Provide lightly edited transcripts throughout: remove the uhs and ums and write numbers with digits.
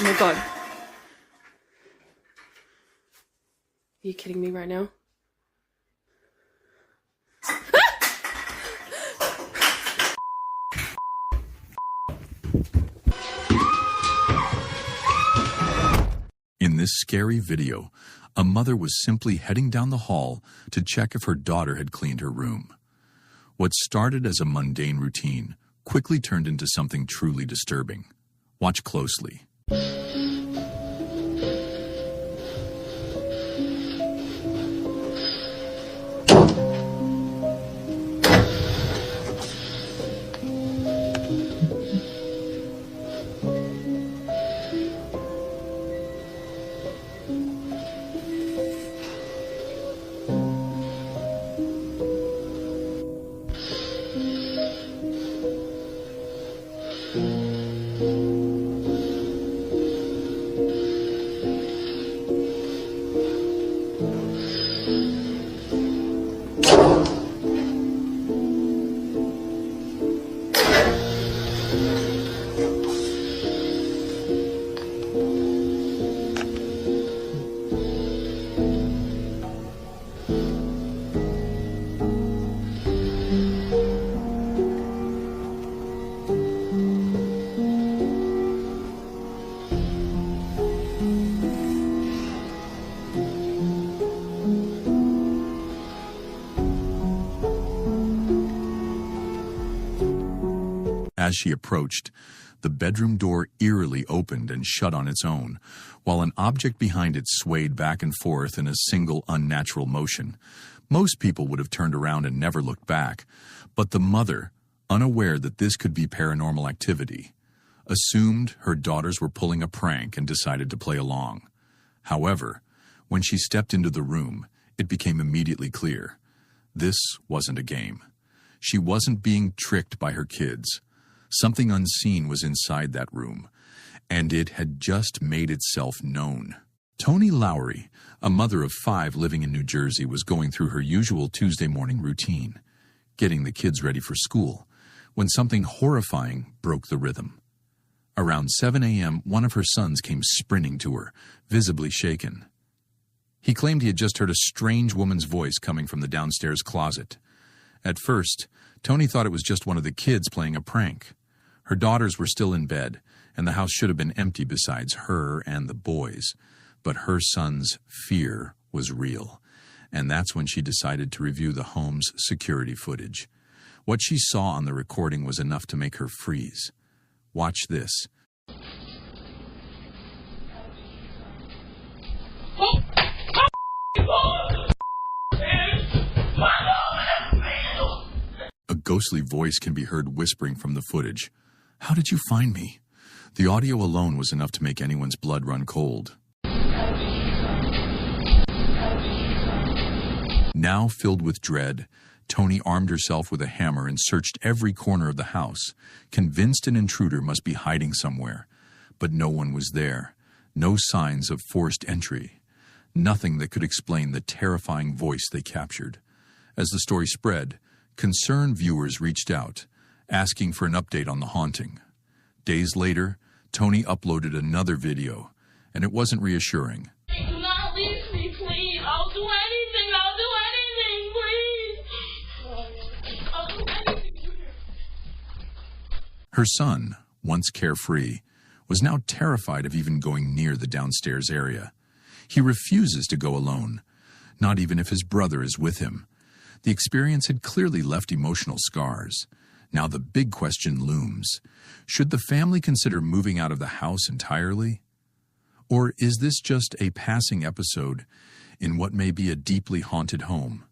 Oh my god. Are you kidding me right now? In this scary video, a mother was simply heading down the hall to check if her daughter had cleaned her room. What started as a mundane routine quickly turned into something truly disturbing. Watch closely. As she approached, the bedroom door eerily opened and shut on its own, while an object behind it swayed back and forth in a single unnatural motion. Most people would have turned around and never looked back, but the mother, unaware that this could be paranormal activity, assumed her daughters were pulling a prank and decided to play along. However, when she stepped into the room, it became immediately clear. This wasn't a game. She wasn't being tricked by her kids. Something unseen was inside that room, and it had just made itself known. Toni Lowry, a mother of 5 living in New Jersey, was going through her usual Tuesday morning routine, getting the kids ready for school, when something horrifying broke the rhythm. Around 7 a.m., one of her sons came sprinting to her, visibly shaken. He claimed he had just heard a strange woman's voice coming from the downstairs closet. At first, Toni thought it was just one of the kids playing a prank. Her daughters were still in bed, and the house should have been empty besides her and the boys. But her son's fear was real, and that's when she decided to review the home's security footage. What she saw on the recording was enough to make her freeze. Watch this. A ghostly voice can be heard whispering from the footage. "How did you find me?" The audio alone was enough to make anyone's blood run cold. Now filled with dread, Toni armed herself with a hammer and searched every corner of the house, convinced an intruder must be hiding somewhere. But no one was there. No signs of forced entry. Nothing that could explain the terrifying voice they captured. As the story spread, concerned viewers reached out, asking for an update on the haunting. Days later, Toni uploaded another video, and it wasn't reassuring. Do not leave me, please. I'll do anything. I'll do anything, please. I'll do anything. Her son, once carefree, was now terrified of even going near the downstairs area. He refuses to go alone, not even if his brother is with him. The experience had clearly left emotional scars. Now the big question looms. Should the family consider moving out of the house entirely? Or is this just a passing episode in what may be a deeply haunted home?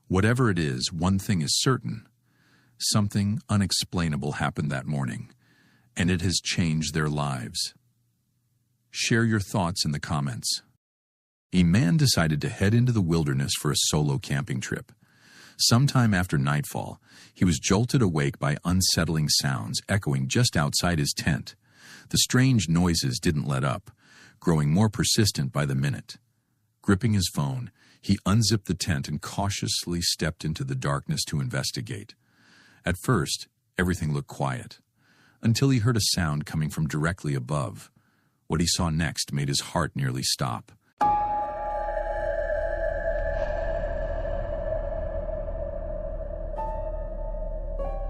Whatever it is, one thing is certain. Something unexplainable happened that morning, and it has changed their lives. Share your thoughts in the comments. A man decided to head into the wilderness for a solo camping trip. Sometime after nightfall, he was jolted awake by unsettling sounds echoing just outside his tent. The strange noises didn't let up, growing more persistent by the minute. Gripping his phone, he unzipped the tent and cautiously stepped into the darkness to investigate. At first, everything looked quiet, until he heard a sound coming from directly above. What he saw next made his heart nearly stop.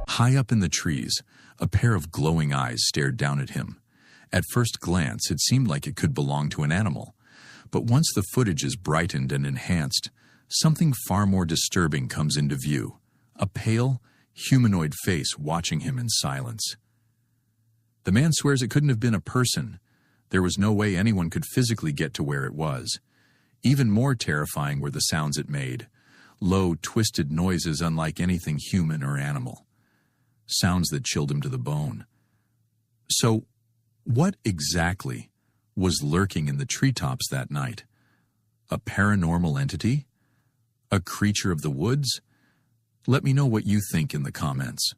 High up in the trees, a pair of glowing eyes stared down at him. At first glance, it seemed like it could belong to an animal. But once the footage is brightened and enhanced, something far more disturbing comes into view. A pale, humanoid face watching him in silence. The man swears it couldn't have been a person. There was no way anyone could physically get to where it was. Even more terrifying were the sounds it made. Low, twisted noises unlike anything human or animal. Sounds that chilled him to the bone. So, what exactly was lurking in the treetops that night? A paranormal entity? A creature of the woods? Let me know what you think in the comments.